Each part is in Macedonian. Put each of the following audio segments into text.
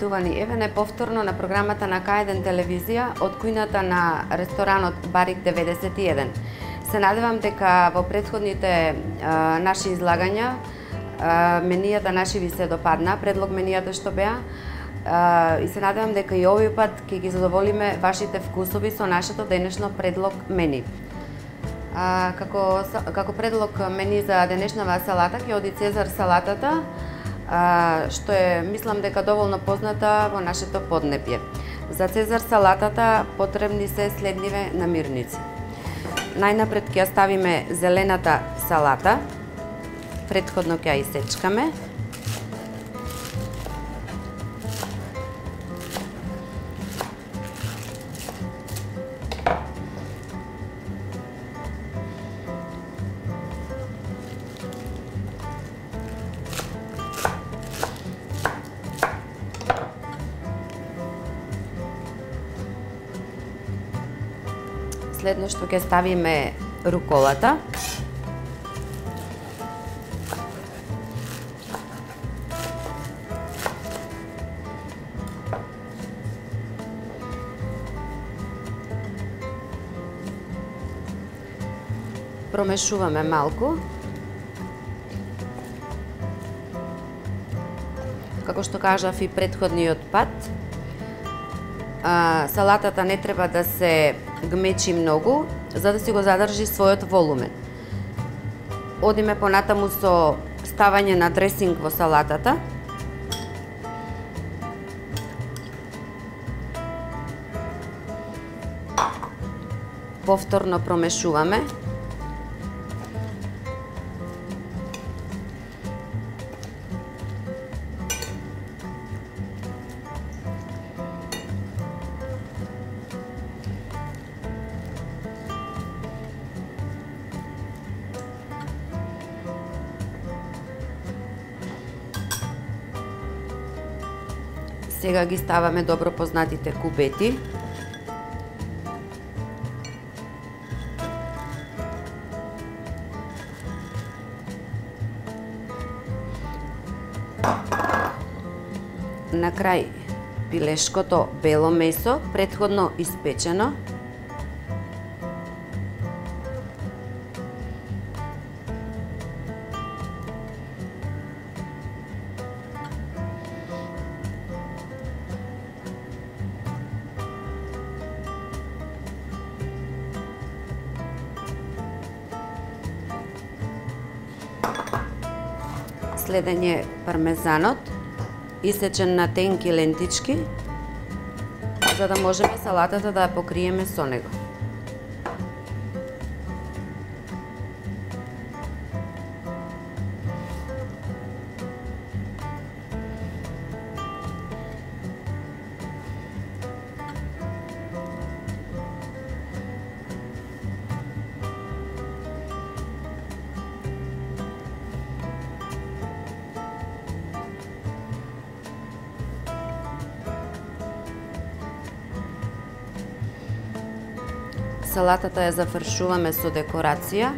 почитувани, еве неповторно на програмата на К1 телевизија од кујната на ресторанот Барик 91. Се надевам дека во претходните наши излагања менијата наши ви се допадна, предлог менијата што беа, и се надевам дека и овој пат ќе ги задоволиме вашите вкусови со нашето денешно предлог мени. Како предлог мени за денешнава салата ќе оди Цезар салатата, што мислам дека доволно позната во нашето поднебје. За Цезар салатата потребни се следниве намирници. Најнапред ќе ја ставиме зелената салата, претходно ќе ја исечкаме. Следно што ќе ставиме руколата. Промешуваме малку. Како што кажав и претходниот пат, салатата не треба да се гмечи многу, за да си го задржи својот волумен. Одиме понатаму со ставање на дресинг во салатата. Повторно промешуваме. Сега ги ставаме добро познатите кубети. На крај пилешкото бело месо, претходно испечено. Следен е пармезанот, исечен на тенки лентички, за да можеме салатата да ја покриеме со него. Салатата ја зафршуваме со декорација,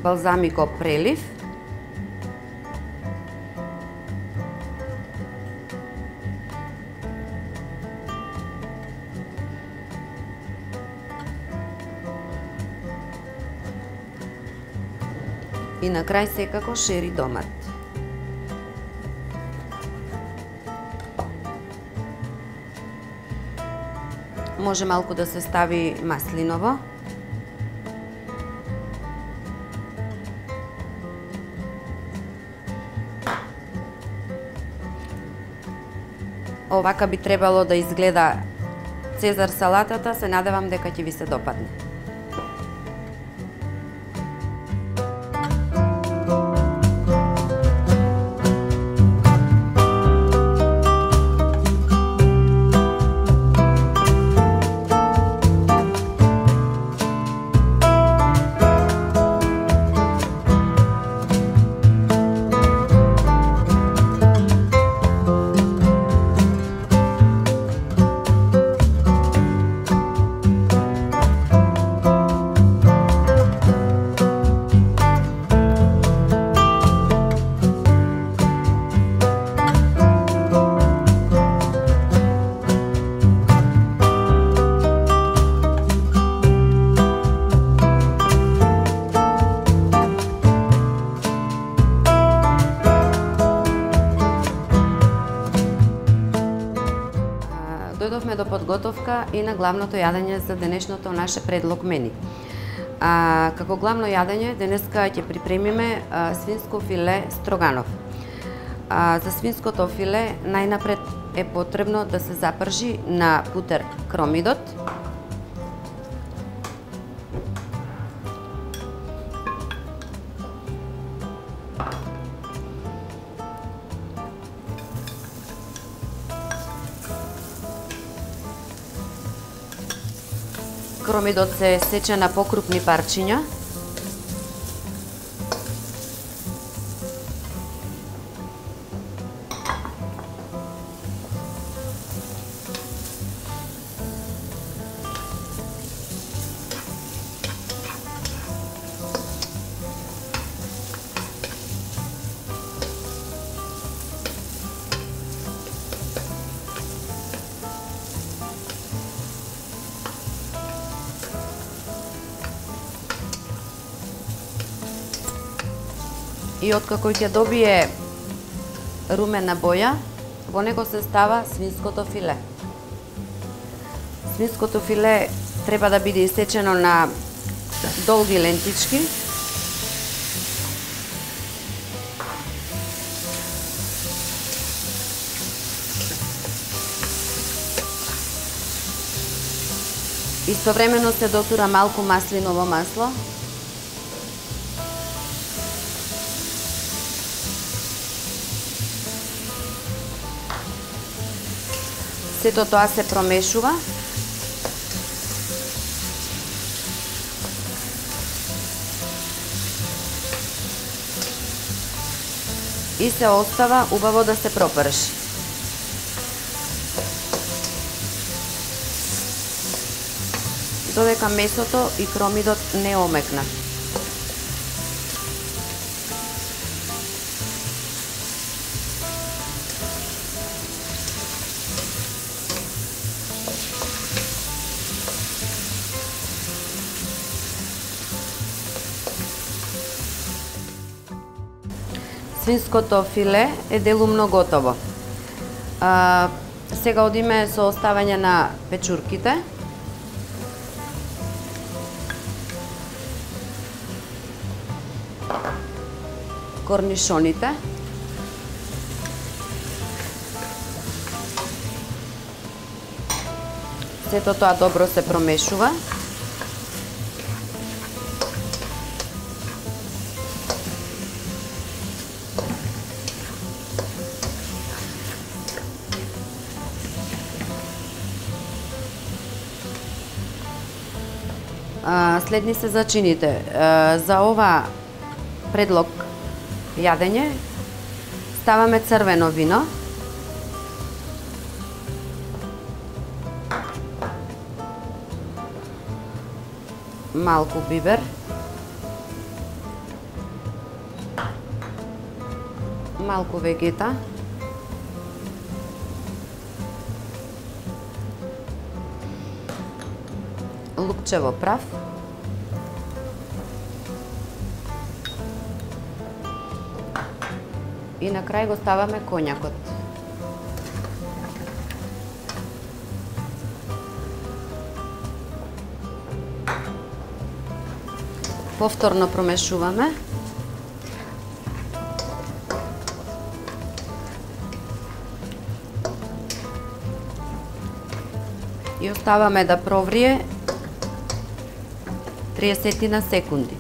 балзамико прелив, и на крај секако шери домат. Може малку да се стави маслиново. Овака би требало да изгледа Цезар салатата, се надевам дека ќе ви се допадне. и на главното јадење за денешното наше предлог мени. Како главно јадење денеска ќе припремиме свинско филе строганов. За свинското филе најнапред е потребно да се запржи на путер кромидот. Кромидот се сече на покрупни парчиња. И откако ќе добие румена боја, во него се става свинското филе. Свинското филе треба да биде исечено на долги лентички. Истовремено се дотура малку маслиново масло. Сето тоа се промешува. И се остава убаво да се пропрши. Додека месото и кромидот не омекнат. Свинското филе е делумно готово. Сега одиме со оставање на печурките. Корнишоните. Сето тоа добро се промешува. Следни се зачините. За ова предлог јадење ставаме црвено вино, малку бибер, малку вегета, лукчево прав, и на крај го ставаме коњакот. Повторно промешуваме. И оставаме да проврие 30 на секунди.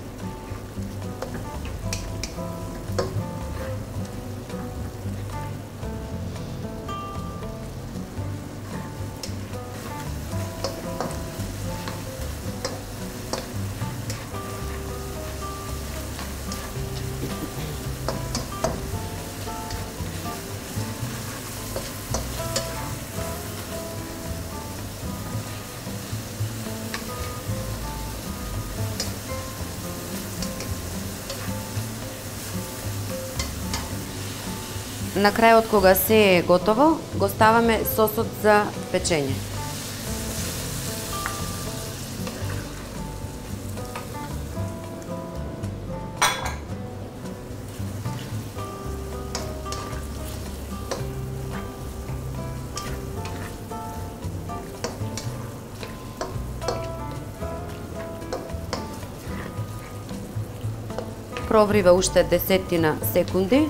На крајот, кога се е готово, го ставаме сосот за печење. Проврива уште 10 секунди.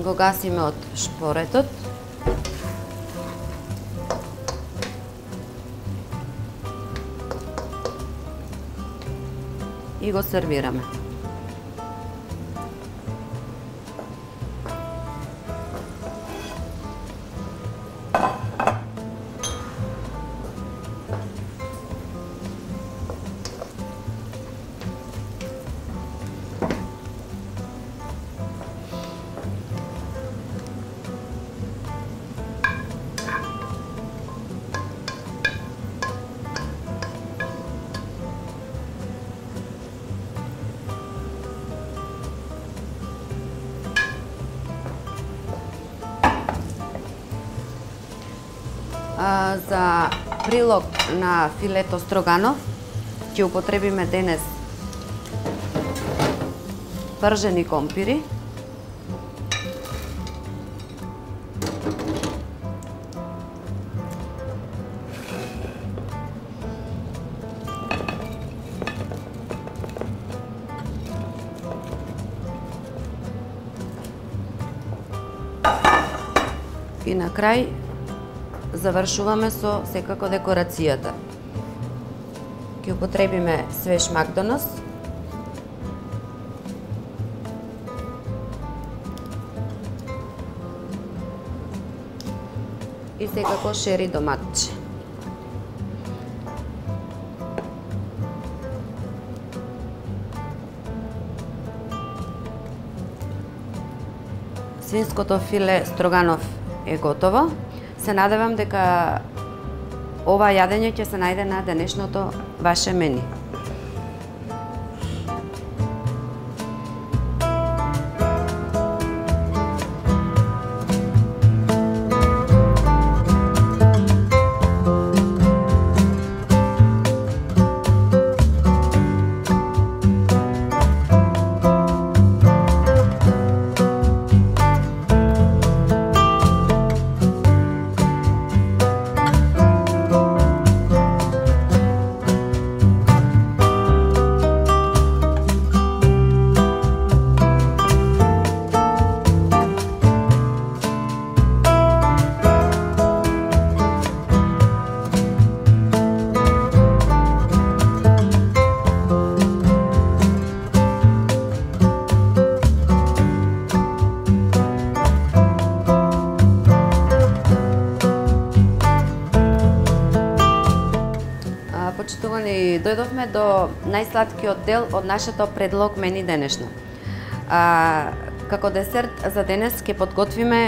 Го гасиме од шпоретот. И го сервираме. За прилог на филето строганов ќе употребиме денес пржени компири, и на крај завршуваме со секако декорацијата. Ќе употребиме свеж макдонос, и секако шери доматче. Свинското филе строганов е готово. Се надевам дека ова јадење ќе се најде на денешното ваше мени. Почитувани, дојдовме до најсладкиот дел од нашето предлог мени денешно. Како десерт за денес ќе подготвиме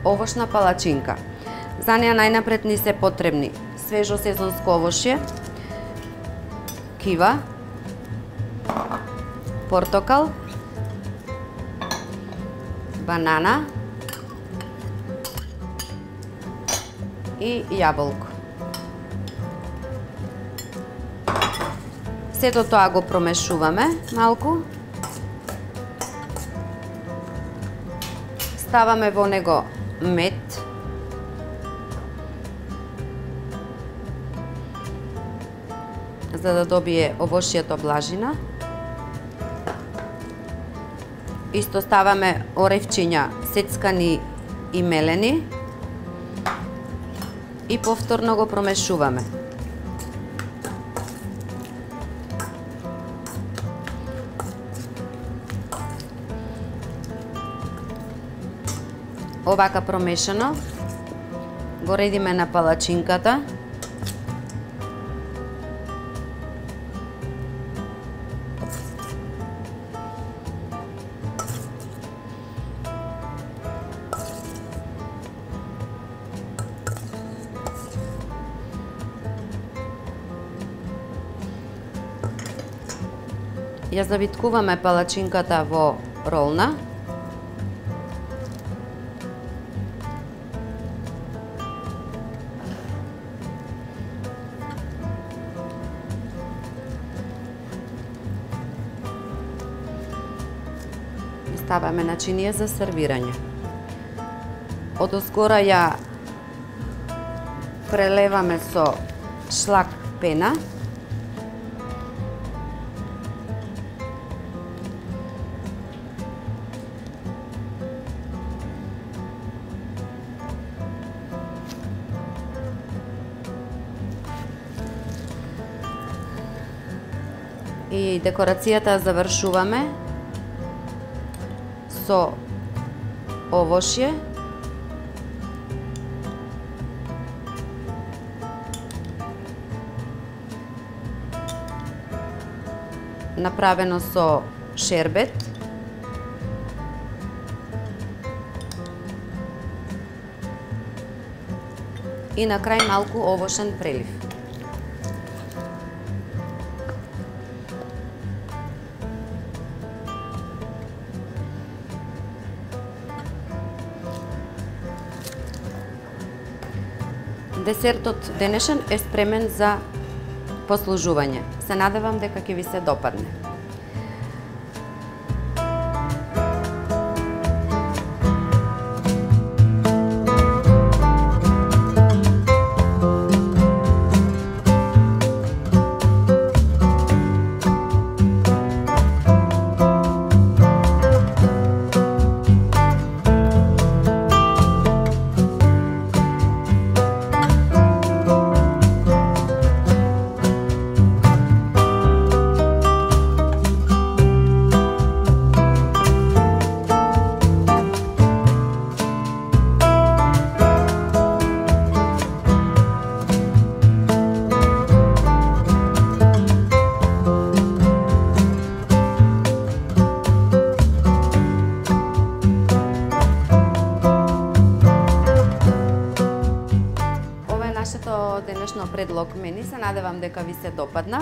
овошна палачинка. За неја најнапред ни се потребни свежо сезонско овошје, кива, портокал, банана и јаболко. Сето тоа го промешуваме малку. Ставаме во него мед. За да добие овошјето блажина. Исто ставаме оревчиња сецкани и мелени. И повторно го промешуваме. Овака промешано го редиме на палачинката. Ја завиткуваме палачинката во ролна. Ставаме начиние за сервирање. Одозгора ја прелеваме со шлак пена. И декорацијата завршуваме со овошје, направено со шербет, и на крај малку овошен прелив. Десертот денешен е спремен за послужување. Се надевам дека ќе ви се допадне. Нашето денешно предлог мени, се надевам дека ви се допадна.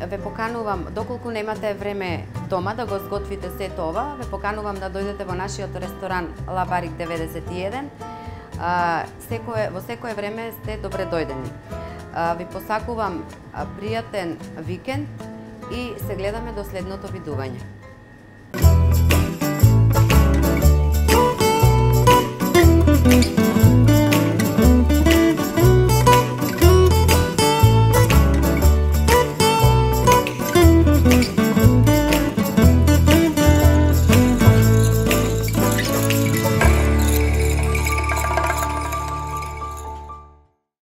Ве поканувам, доколку немате време дома да го сготвите сето ова, ве поканувам да дојдете во нашиот ресторан Ла Барик 91. Во секое време сте добре дојдени. Ви посакувам пријатен викенд и се гледаме до следното видување.